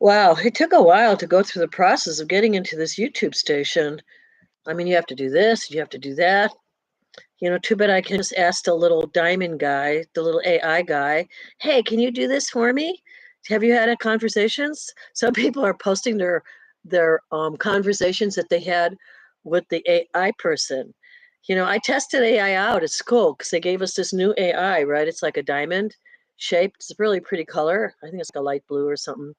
Wow, it took a while to go through the process of getting into this YouTube station. I mean, you have to do this, you have to do that. Too bad I can just ask the little diamond guy, the little AI guy, "Hey, can you do this for me?" Have you had a conversations? Some people are posting their conversations that they had with the AI person. I tested AI out at school because they gave us this new AI, right? It's like a diamond shaped. It's a really pretty color. I think it's like a light blue or something.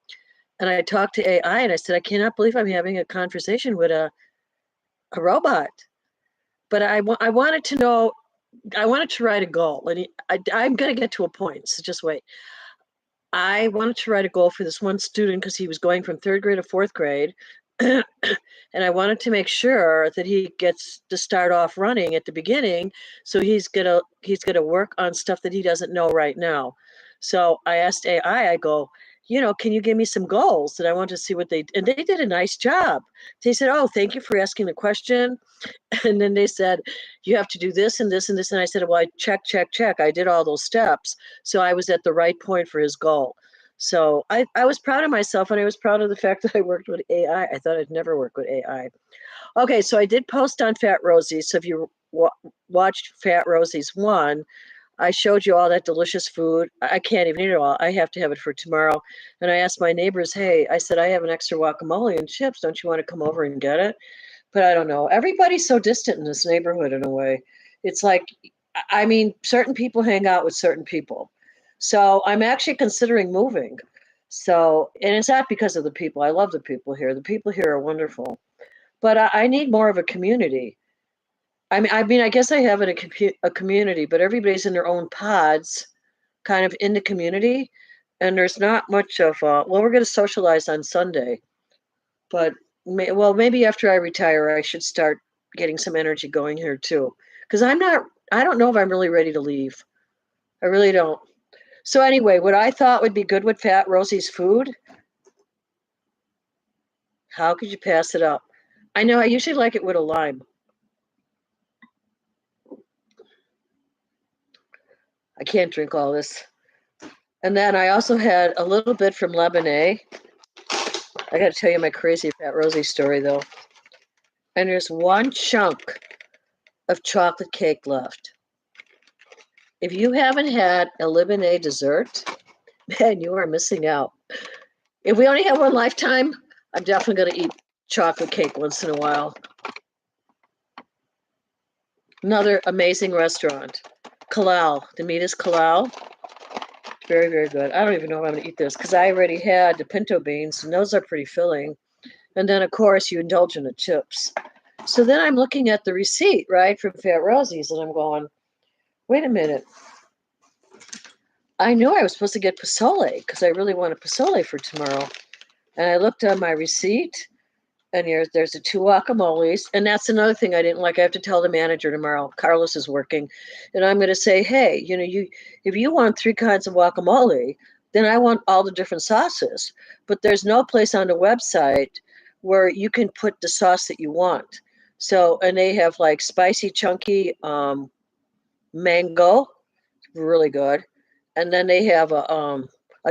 And I talked to AI and I said, "I cannot believe I'm having a conversation with a robot." But I wanted to know, I wanted to write a goal, and I'm going to get to a point. So just wait. I wanted to write a goal for this one student because he was going from third grade to fourth grade. And I wanted to make sure that he gets to start off running at the beginning, so he's gonna work on stuff that he doesn't know right now. So I asked AI, I go, can you give me some goals? And I want to see what and they did a nice job. They said, "Oh, thank you for asking the question." And then they said, "You have to do this and this and this." And I said, "Well, I check, check, check. I did all those steps." So I was at the right point for his goal. So I was proud of myself, and I was proud of the fact that I worked with AI. I thought I'd never work with AI. Okay, so I did post on Fat Rosie. So if you watched Fat Rosie's one, I showed you all that delicious food. I can't even eat it all. I have to have it for tomorrow. And I asked my neighbors, "Hey," I said, "I have an extra guacamole and chips. Don't you want to come over and get it?" But I don't know. Everybody's so distant in this neighborhood in a way. It's like, I mean, certain people hang out with certain people. So I'm actually considering moving. So, and it's not because of the people. I love the people here. The people here are wonderful. But I need more of a community. I mean, I guess I have a community, but everybody's in their own pods, kind of in the community, and there's not much of. Well, we're going to socialize on Sunday, but well, maybe after I retire, I should start getting some energy going here too. Because I'm not. I don't know if I'm really ready to leave. I really don't. So anyway, what I thought would be good with Fat Rosie's food. How could you pass it up? I know I usually like it with a lime. I can't drink all this. And then I also had a little bit from Lebanon. I got to tell you my crazy Fat Rosie story though. And there's one chunk of chocolate cake left. If you haven't had a Lebanon dessert, man, you are missing out. If we only have one lifetime, I'm definitely going to eat chocolate cake once in a while. Another amazing restaurant, Kalal. The meat is Kalal. Very, very good. I don't even know if I'm going to eat this because I already had the pinto beans, and those are pretty filling. And then, of course, you indulge in the chips. So then I'm looking at the receipt, right, from Fat Rosie's, and I'm going, wait a minute. I knew I was supposed to get pozole because I really wanted pozole for tomorrow. And I looked on my receipt, and there's the two guacamoles. And that's another thing I didn't like. I have to tell the manager tomorrow. Carlos is working. And I'm going to say, hey, if you want three kinds of guacamole, then I want all the different sauces. But there's no place on the website where you can put the sauce that you want. So, and they have like spicy, chunky mango, really good. And then they have a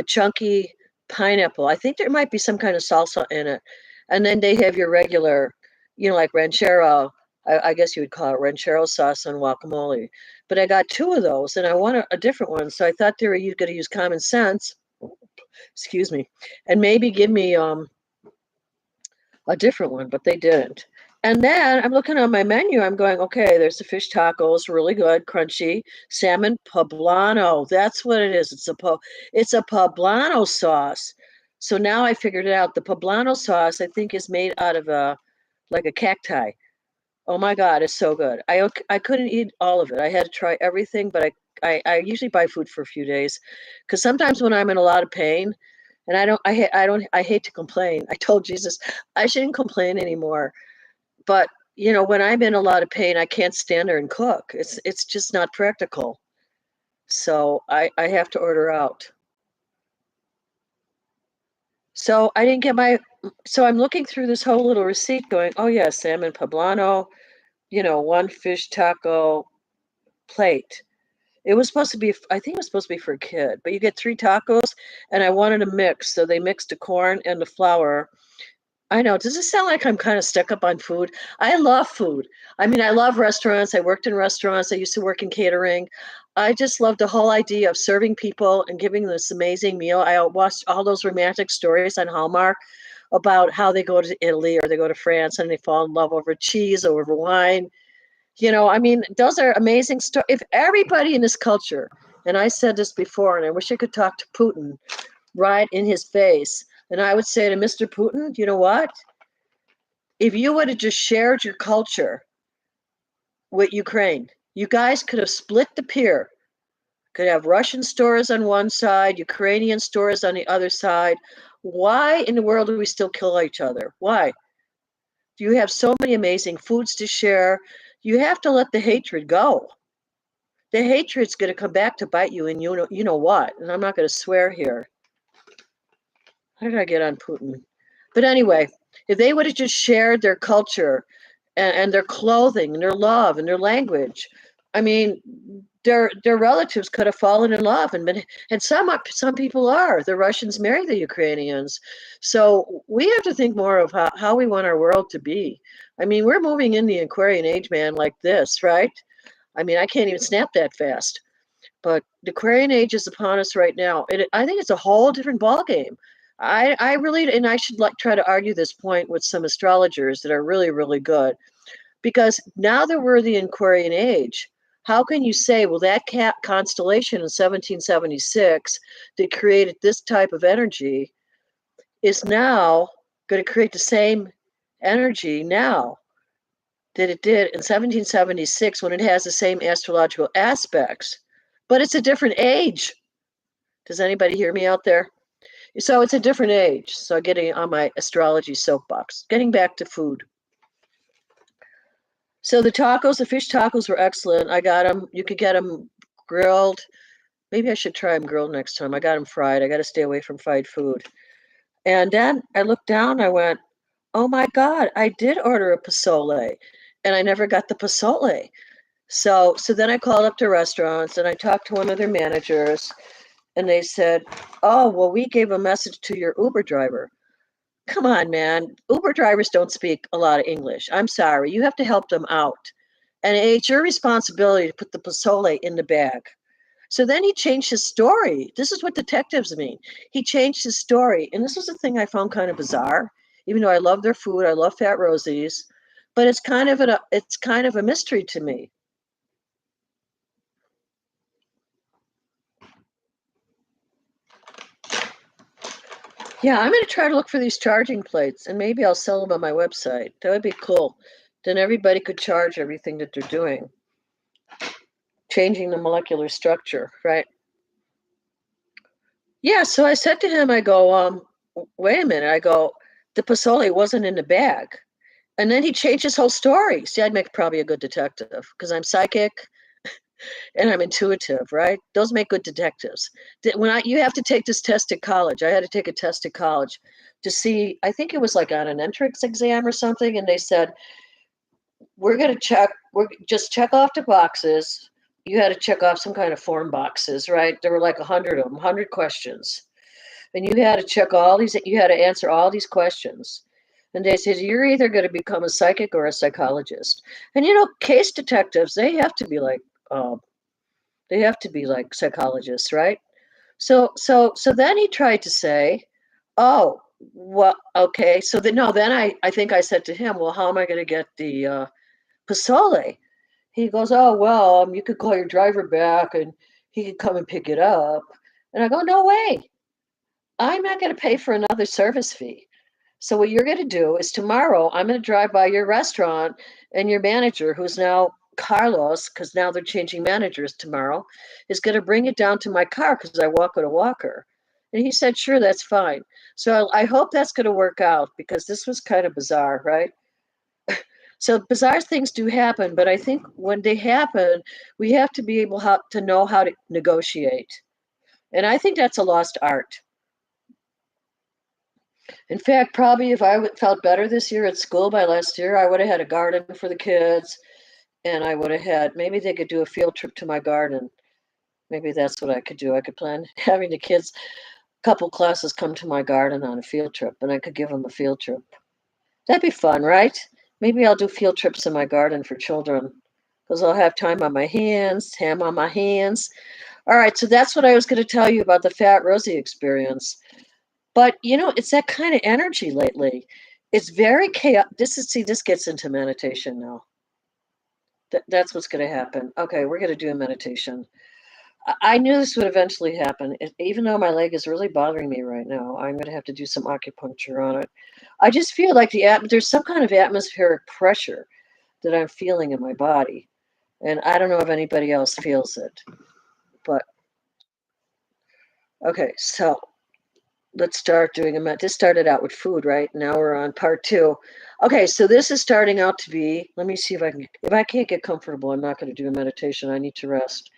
chunky pineapple. I think there might be some kind of salsa in it. And then they have your regular, like ranchero. I guess you would call it ranchero sauce and guacamole. But I got two of those, and I want a different one. So I thought they were going to use common sense. Excuse me, and maybe give me a different one, but they didn't. And then I'm looking on my menu. I'm going, okay, there's the fish tacos, really good, crunchy. Salmon poblano. That's what it is. It's a poblano sauce. So now I figured it out. The poblano sauce, I think, is made out of like a cacti. Oh my God, it's so good. I couldn't eat all of it. I had to try everything, but I usually buy food for a few days because sometimes when I'm in a lot of pain, and I hate to complain. I told Jesus I shouldn't complain anymore. But when I'm in a lot of pain, I can't stand there and cook. It's just not practical. So I have to order out. So I didn't get my so I'm looking through this whole little receipt going, oh yeah, salmon poblano, one fish taco plate. It was supposed to be, I think it was supposed to be for a kid, but you get 3 tacos, and I wanted a mix, so they mixed the corn and the flour. I know, does it sound like I'm kinda stuck up on food? I love food. I mean, I love restaurants, I worked in restaurants, I used to work in catering. I just love the whole idea of serving people and giving this amazing meal. I watched all those romantic stories on Hallmark about how they go to Italy or they go to France and they fall in love over cheese or over wine. I mean, those are amazing if everybody in this culture, and I said this before, and I wish I could talk to Putin right in his face, and I would say to Mr. Putin, you know what? If you would have just shared your culture with Ukraine, you guys could have split the pier, could have Russian stores on one side, Ukrainian stores on the other side. Why in the world do we still kill each other? Why? You have so many amazing foods to share. You have to let the hatred go. The hatred's going to come back to bite you, and you know what? And I'm not going to swear here. How did I get on Putin? But anyway, if they would have just shared their culture and their clothing and their love and their language, I mean, their relatives could have fallen in love and some people are. The Russians marry the Ukrainians. So we have to think more of how we want our world to be. I mean, we're moving in the Aquarian age, man, like this, right? I mean, I can't even snap that fast. But the Aquarian age is upon us right now. I think it's a whole different ballgame. I really, and I should try to argue this point with some astrologers that are really, really good. Because now that we're the Aquarian age, how can you say, well, that constellation in 1776 that created this type of energy is now going to create the same energy now that it did in 1776 when it has the same astrological aspects? But it's a different age. Does anybody hear me out there? So it's a different age. So getting on my astrology soapbox, getting back to food. So the fish tacos were excellent. I got them. You could get them grilled. Maybe I should try them grilled next time. I got them fried. I got to stay away from fried food. And then I looked down. I went, oh my God, I did order a pozole, and I never got the pozole. So then I called up to restaurants and I talked to one of their managers, and they said, oh, well, we gave a message to your Uber driver. Come on, man. Uber drivers don't speak a lot of English. I'm sorry. You have to help them out. And it's your responsibility to put the pozole in the bag. So then he changed his story. This is what detectives mean. He changed his story. And this was the thing I found kind of bizarre, even though I love their food. I love Fat Rosie's. But it's kind of a mystery to me. Yeah, I'm going to try to look for these charging plates, and maybe I'll sell them on my website. That would be cool. Then everybody could charge everything that they're doing, changing the molecular structure, right? Yeah, so I said to him, I go, wait a minute. I go, the pozole wasn't in the bag. And then he changed his whole story. See, I'd make probably a good detective because I'm psychic and I'm intuitive, right? Those make good detectives. You have to take this test at college. I had to take a test at college to see, I think it was like on an entrance exam or something, and they said, we're just check off the boxes. You had to check off some kind of form boxes, right? There were like 100 of them, 100 questions. And you had to you had to answer all these questions. And they said, you're either going to become a psychic or a psychologist. And case detectives, they have to be like psychologists, right? So then he tried to say, oh, well, okay. So then, no, then I think I said to him, well, how am I going to get the pozole? He goes, oh, well, you could call your driver back and he could come and pick it up. And I go, no way. I'm not going to pay for another service fee. So what you're going to do is tomorrow I'm going to drive by your restaurant, and your manager, who's now Carlos, because now they're changing managers tomorrow, is going to bring it down to my car because I walk with a walker. And he said, sure, that's fine. So I hope that's going to work out because this was kind of bizarre, right? So bizarre things do happen, but I think when they happen, we have to be able to know how to negotiate. And I think that's a lost art. In fact, probably if felt better this year at school by last year, I would have had a garden for the kids, and I would have had maybe they could do a field trip to my garden. Maybe that's what I could do. I could plan having the kids, couple classes come to my garden on a field trip, and I could give them a field trip. That'd be fun, right? Maybe I'll do field trips in my garden for children because I'll have time on my hands, ham on my hands. All right, so that's what I was going to tell you about the Fat Rosie experience. But it's that kind of energy lately. It's very chaotic. This gets into meditation now. That's what's going to happen. Okay, we're going to do a meditation. I knew this would eventually happen. Even though my leg is really bothering me right now, I'm going to have to do some acupuncture on it. I just feel like there's some kind of atmospheric pressure that I'm feeling in my body, and I don't know if anybody else feels it. But okay, so let's start doing this started out with food, right? Now we're on part two. Okay, so this is starting out to be, let me see if I can't get comfortable, I'm not going to do a meditation. I need to rest.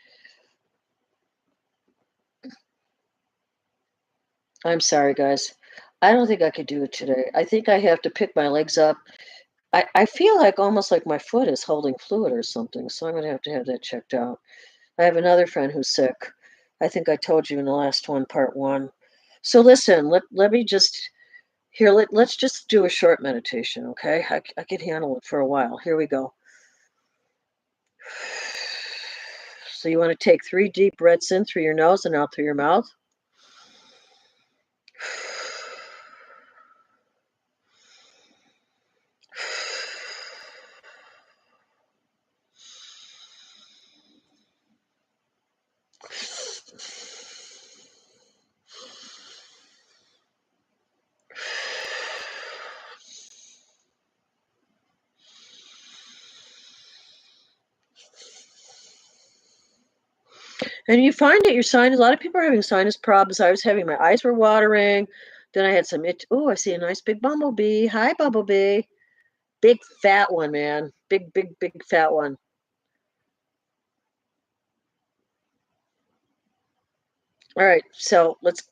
I'm sorry, guys. I don't think I could do it today. I think I have to pick my legs up. I feel like almost like my foot is holding fluid or something, so I'm going to have that checked out. I have another friend who's sick. I think I told you in the last one, part one. So listen, let me just let's just do a short meditation, okay? I can handle it for a while. Here we go. So you want to take 3 deep breaths in through your nose and out through your mouth. And you find that your sinus, a lot of people are having sinus problems. I was having, my eyes were watering. Then I had some itch. Oh, I see a nice big bumblebee. Hi, bumblebee. Big fat one, man. Big, big, big fat one. All right, so let's.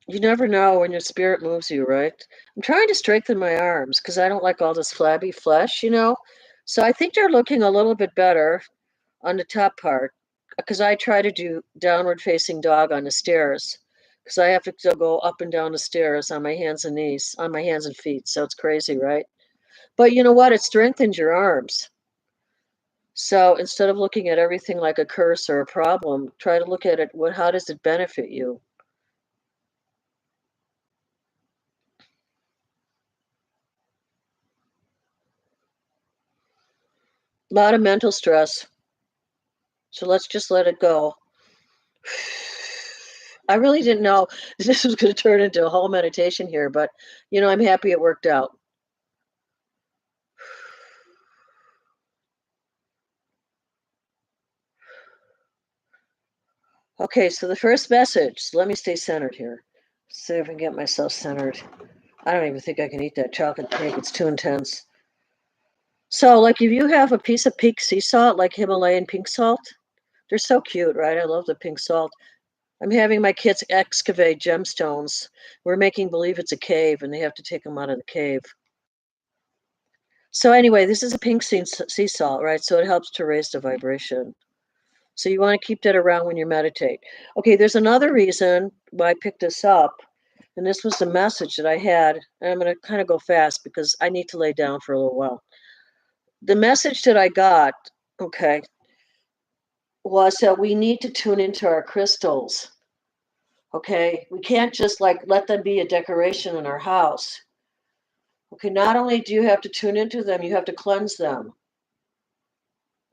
You never know when your spirit moves you, right? I'm trying to strengthen my arms because I don't like all this flabby flesh. So I think they're looking a little bit better on the top part because I try to do downward facing dog on the stairs because I have to still go up and down the stairs on my hands and knees, on my hands and feet. So it's crazy, right? But you know what? It strengthens your arms. So instead of looking at everything like a curse or a problem, try to look at it, how does it benefit you? A lot of mental stress. So let's just let it go. I really didn't know this was going to turn into a whole meditation here, but I'm happy it worked out. Okay, so the first message, so let me stay centered here. See if I can get myself centered. I don't even think I can eat that chocolate cake. It's too intense. So, like, if you have a piece of pink sea salt, like Himalayan pink salt, they're so cute, right? I love the pink salt. I'm having my kids excavate gemstones. We're making believe it's a cave, and they have to take them out of the cave. So anyway, this is a pink sea salt, right? So it helps to raise the vibration. So you want to keep that around when you meditate. Okay, there's another reason why I picked this up, and this was the message that I had. And I'm going to kind of go fast because I need to lay down for a little while. The message that I got, okay, was that we need to tune into our crystals. Okay, we can't just like let them be a decoration in our house. Okay, not only do you have to tune into them, you have to cleanse them.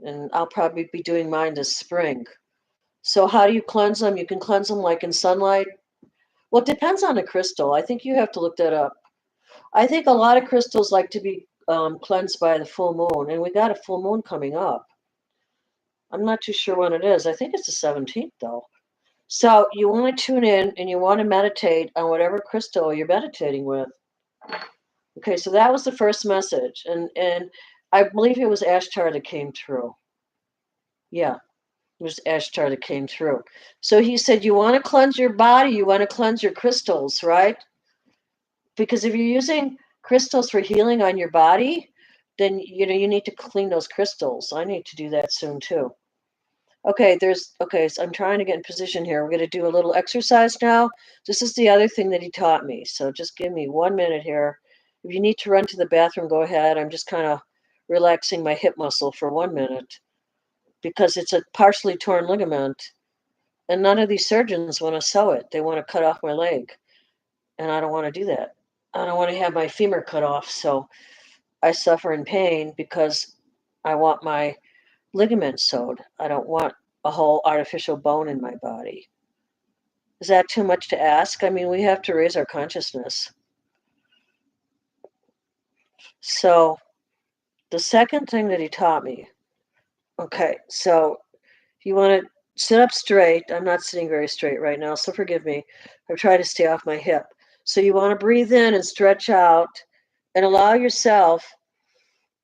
And I'll probably be doing mine this spring. So how do you cleanse them? You can cleanse them like in sunlight. Well, it depends on the crystal. I think you have to look that up. I think a lot of crystals like to be cleansed by the full moon, and we got a full moon coming up. I'm not too sure when it is. I think it's the 17th, though. So you want to tune in and you want to meditate on whatever crystal you're meditating with. Okay, so that was the first message, and I believe it was Ashtar that came through. Yeah, it was Ashtar that came through. So he said, you want to cleanse your body, you want to cleanse your crystals, right? Because if you're using crystals for healing on your body, then you need to clean those crystals. I need to do that soon too. Okay, so I'm trying to get in position here. We're going to do a little exercise now. This is the other thing that he taught me. So just give me 1 minute here. If you need to run to the bathroom, go ahead. I'm just kind of relaxing my hip muscle for 1 minute because it's a partially torn ligament. And none of these surgeons want to sew it. They want to cut off my leg. And I don't want to do that. I don't want to have my femur cut off. So I suffer in pain because I want my ligaments sewed. I don't want a whole artificial bone in my body. Is that too much to ask? I mean, we have to raise our consciousness. So the second thing that he taught me, okay, so you want to sit up straight. I'm not sitting very straight right now, so forgive me. I'm trying to stay off my hip. So you want to breathe in and stretch out and allow yourself,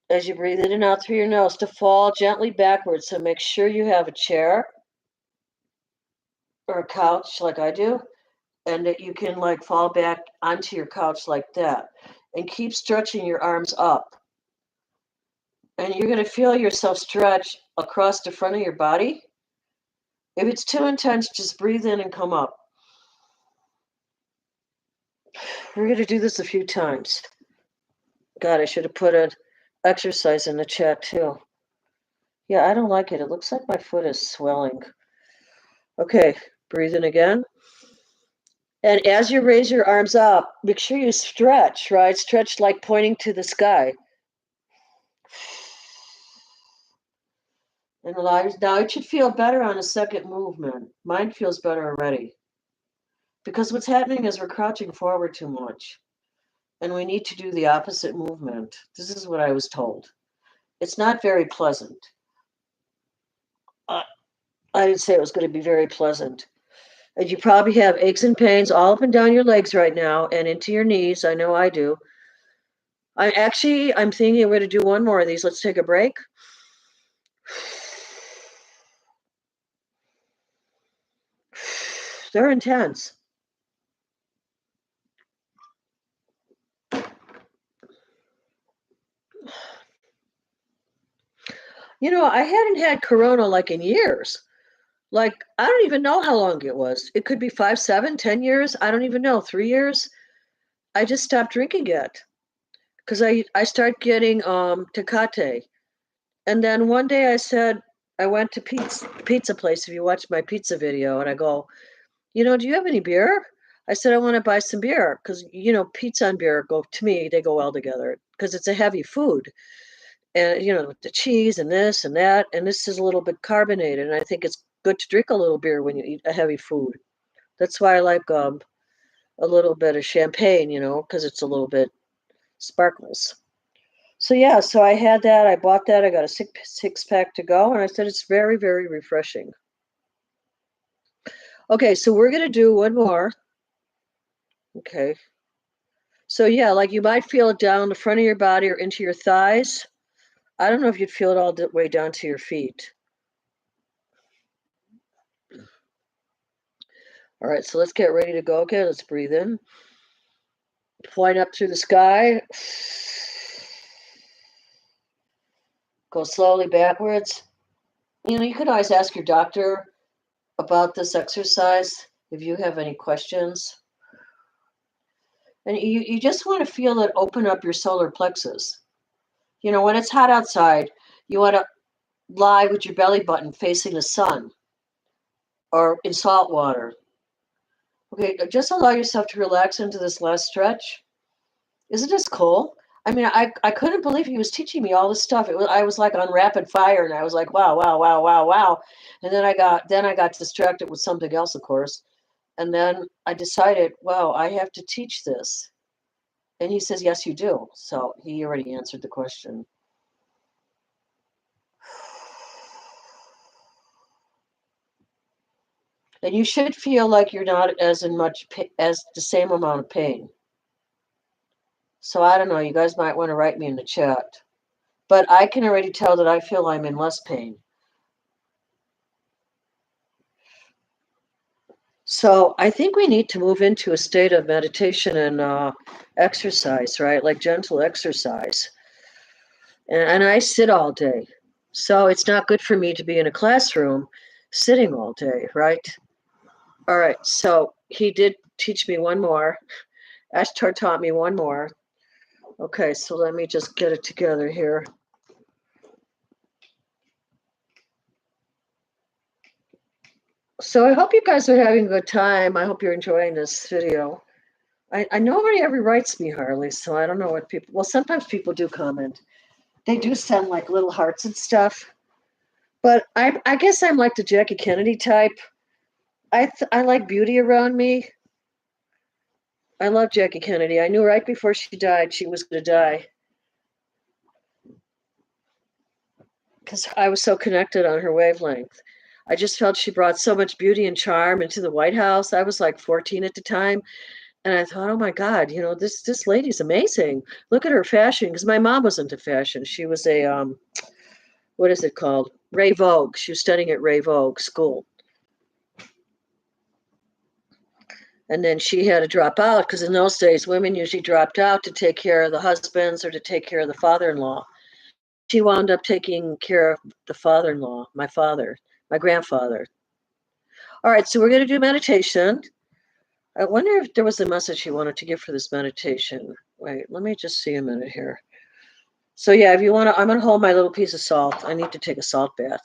as you breathe in and out through your nose, to fall gently backwards. So make sure you have a chair or a couch like I do, and that you can like fall back onto your couch like that. And keep stretching your arms up. And you're going to feel yourself stretch across the front of your body. If it's too intense, just breathe in and come up. We're going to do this a few times. God, I should have put an exercise in the chat too. Yeah, I don't like it. It looks like my foot is swelling. Okay, breathe in again. And as you raise your arms up, make sure you stretch, right? Stretch like pointing to the sky. And now it should feel better on a second movement. Mine feels better already. Because what's happening is we're crouching forward too much. And we need to do the opposite movement. This is what I was told. It's not very pleasant. I didn't say it was going to be very pleasant. And you probably have aches and pains all up and down your legs right now and into your knees. I know I do. I'm thinking we're going to do one more of these. Let's take a break. They're intense. I hadn't had Corona like in years. Like, I don't even know how long it was. It could be 5, 7, 10 years. I don't even know. 3 years. I just stopped drinking it because I started getting Tecate. And then one day I went to pizza place, if you watched my pizza video, and I go, do you have any beer? I said, I want to buy some beer because, pizza and beer they go well together because it's a heavy food. And, with the cheese and this and that, and this is a little bit carbonated. And I think it's good to drink a little beer when you eat a heavy food. That's why I like a little bit of champagne, because it's a little bit sparkles. So yeah, so I had that. I bought that. I got a six pack to go, and I said it's very, very refreshing. Okay, so we're gonna do one more. Okay. So yeah, like you might feel it down the front of your body or into your thighs. I don't know if you'd feel it all the way down to your feet. All right, so let's get ready to go. Okay, let's breathe in. Point up through the sky. Go slowly backwards. You could always ask your doctor about this exercise if you have any questions. And you just want to feel it open up your solar plexus. When it's hot outside, you want to lie with your belly button facing the sun or in salt water. Okay, just allow yourself to relax into this last stretch. Isn't this cool? I mean, I couldn't believe he was teaching me all this stuff. I was like on rapid fire, and I was like, wow, wow, wow, wow, wow. And then I got distracted with something else, of course. And then I decided, wow, I have to teach this. And he says, yes, you do. So he already answered the question. And you should feel like you're not as the same amount of pain. So I don't know, you guys might want to write me in the chat. But I can already tell that I feel I'm in less pain. So I think we need to move into a state of meditation and exercise, right? Like gentle exercise. and I sit all day. So it's not good for me to be in a classroom sitting all day, right? All right, so he did teach me one more. Ashtar taught me one more. Okay, so let me just get it together here. So I hope you guys are having a good time. I hope you're enjoying this video. I nobody ever writes me, Harley, so I don't know what people. Well, sometimes people do comment. They do send like little hearts and stuff. But I guess I'm like the Jackie Kennedy type. I like beauty around me. I love Jackie Kennedy. I knew right before she died she was going to die because I was so connected on her wavelength. I just felt she brought so much beauty and charm into the White House. I was like 14 at the time, and I thought, oh my God, this lady's amazing. Look at her fashion, because my mom was into fashion. She was a what is it called? Ray Vogue. She was studying at Ray Vogue school. And then she had to drop out because in those days, women usually dropped out to take care of the husbands or to take care of the father in law. She wound up taking care of the father in law, my father, my grandfather. All right, so we're going to do meditation. I wonder if there was a message he wanted to give for this meditation. Wait, let me just see a minute here. So, yeah, if you want to, I'm going to hold my little piece of salt. I need to take a salt bath.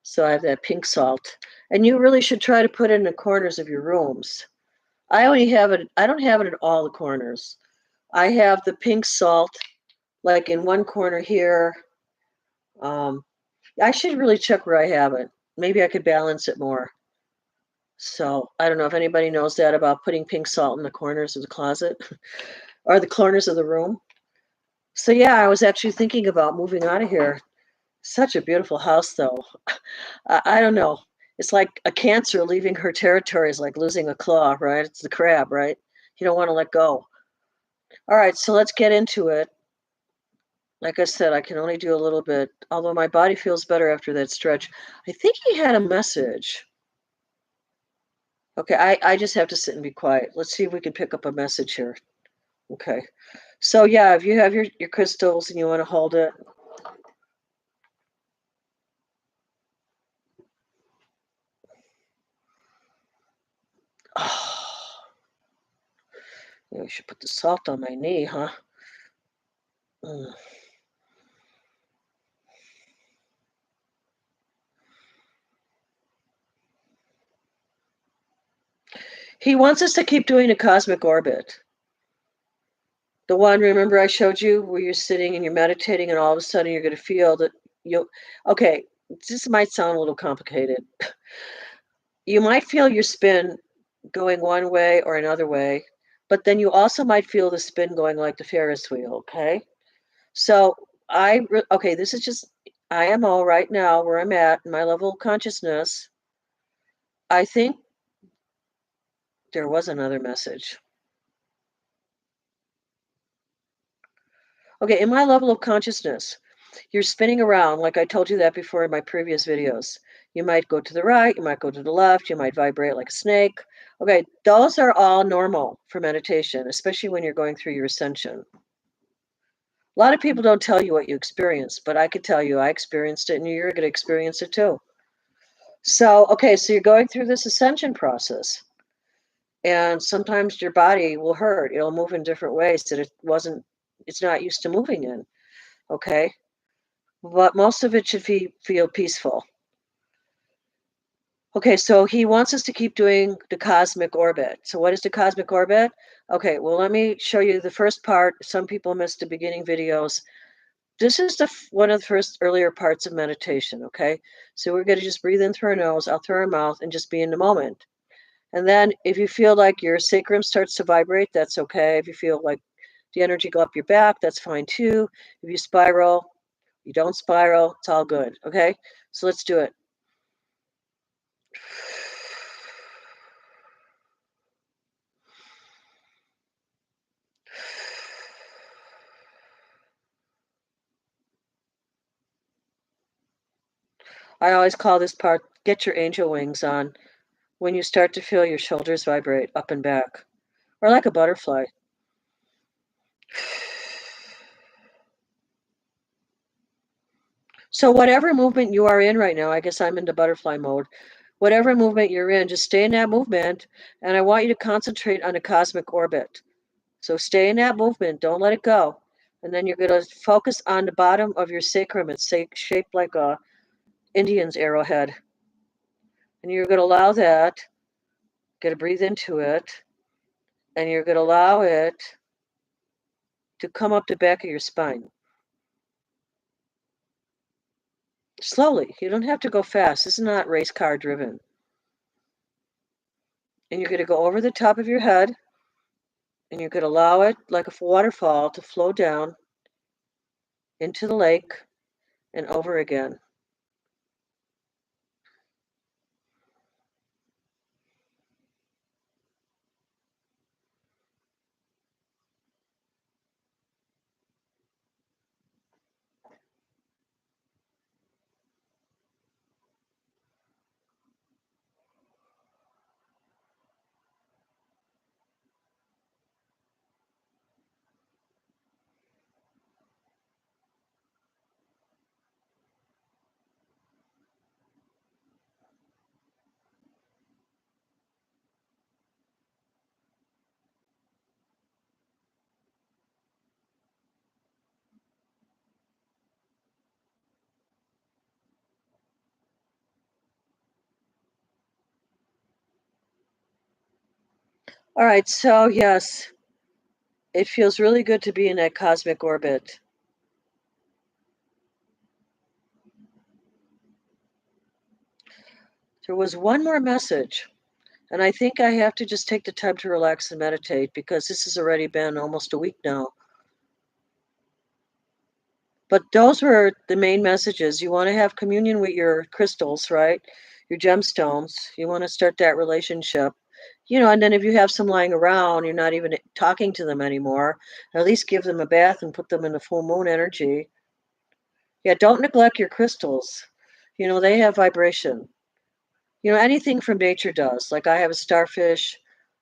So I have that pink salt. And you really should try to put it in the corners of your rooms. I don't have it in all the corners. I have the pink salt like in one corner here. Um, I should really check where I have it. Maybe I could balance it more. So I don't know if anybody knows that about putting pink salt in the corners of the closet or the corners of the room. So yeah, I was actually thinking about moving out of here. Such a beautiful house, though. I don't know. It's like a cancer leaving her territory is like losing a claw, right? It's the crab, right? You don't want to let go. All right, so let's get into it. Like I said, I can only do a little bit, although my body feels better after that stretch. I think he had a message. Okay, I just have to sit and be quiet. Let's see if we can pick up a message here. Okay. So yeah, if you have your crystals and you want to hold it. Oh, maybe I should put the salt on my knee, huh? Mm. He wants us to keep doing a cosmic orbit. The one, remember I showed you where you're sitting and you're meditating and all of a sudden you're going to feel that you okay, this might sound a little complicated. You might feel your spin going one way or another way, but then you also might feel the spin going like the Ferris wheel, okay? So okay, this is just IMO right now where I'm at, my level of consciousness. I think there was another message. Okay, in my level of consciousness, you're spinning around like I told you that before in my previous videos. You might go to the right, you might go to the left, you might vibrate like a snake. Okay, those are all normal for meditation, especially when you're going through your ascension. A lot of people don't tell you what you experience, but I could tell you I experienced it and you're going to experience it too. So, okay, so you're going through this ascension process, and sometimes your body will hurt. It'll move in different ways that it's not used to moving in, okay? But most of it should feel peaceful. Okay, so he wants us to keep doing the cosmic orbit. So what is the cosmic orbit? Okay, well, let me show you the first part. Some people missed the beginning videos. This is one of the first earlier parts of meditation, okay? So we're going to just breathe in through our nose, out through our mouth, and just be in the moment. And then if you feel like your sacrum starts to vibrate, that's okay. If you feel like the energy go up your back, that's fine too. If you spiral, you don't spiral, it's all good, okay? So let's do it. I always call this part get your angel wings on when you start to feel your shoulders vibrate up and back, or like a butterfly. So whatever movement you are in right now, I guess I'm into butterfly mode. Whatever movement you're in, just stay in that movement, and I want you to concentrate on a cosmic orbit. So stay in that movement, don't let it go. And then you're going to focus on the bottom of your sacrum. It's shaped like a Indian's arrowhead. And you're going to allow that, going to breathe into it, and you're going to allow it to come up the back of your spine. Slowly. You don't have to go fast. This is not race car driven. And you're going to go over the top of your head, and you could allow it like a waterfall to flow down into the lake and over again. All right, so yes, it feels really good to be in that cosmic orbit. There was one more message, and I think I have to just take the time to relax and meditate because this has already been almost a week now. But those were the main messages. You want to have communion with your crystals, right? Your gemstones. You want to start that relationship. And then if you have some lying around, you're not even talking to them anymore, at least give them a bath and put them in the full moon energy. Yeah, don't neglect your crystals. They have vibration. Anything from nature does. Like I have a starfish,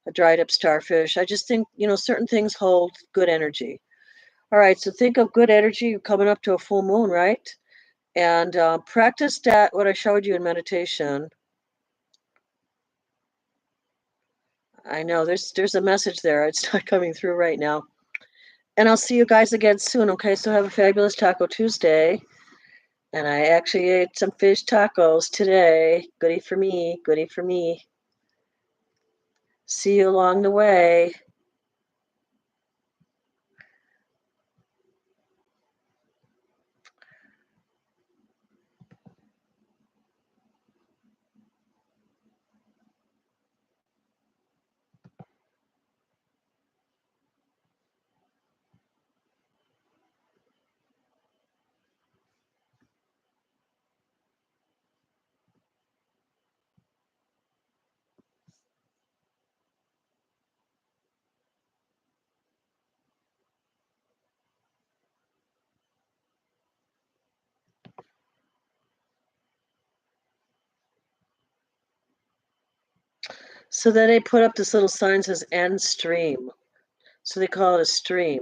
a dried up starfish. I just think, certain things hold good energy. All right, so think of good energy coming up to a full moon, right? And practice that, what I showed you in meditation. I know there's a message there. It's not coming through right now. And I'll see you guys again soon, okay? So have a fabulous Taco Tuesday. And I actually ate some fish tacos today. Goody for me, goody for me. See you along the way. So then they put up this little sign that says end stream. So they call it a stream.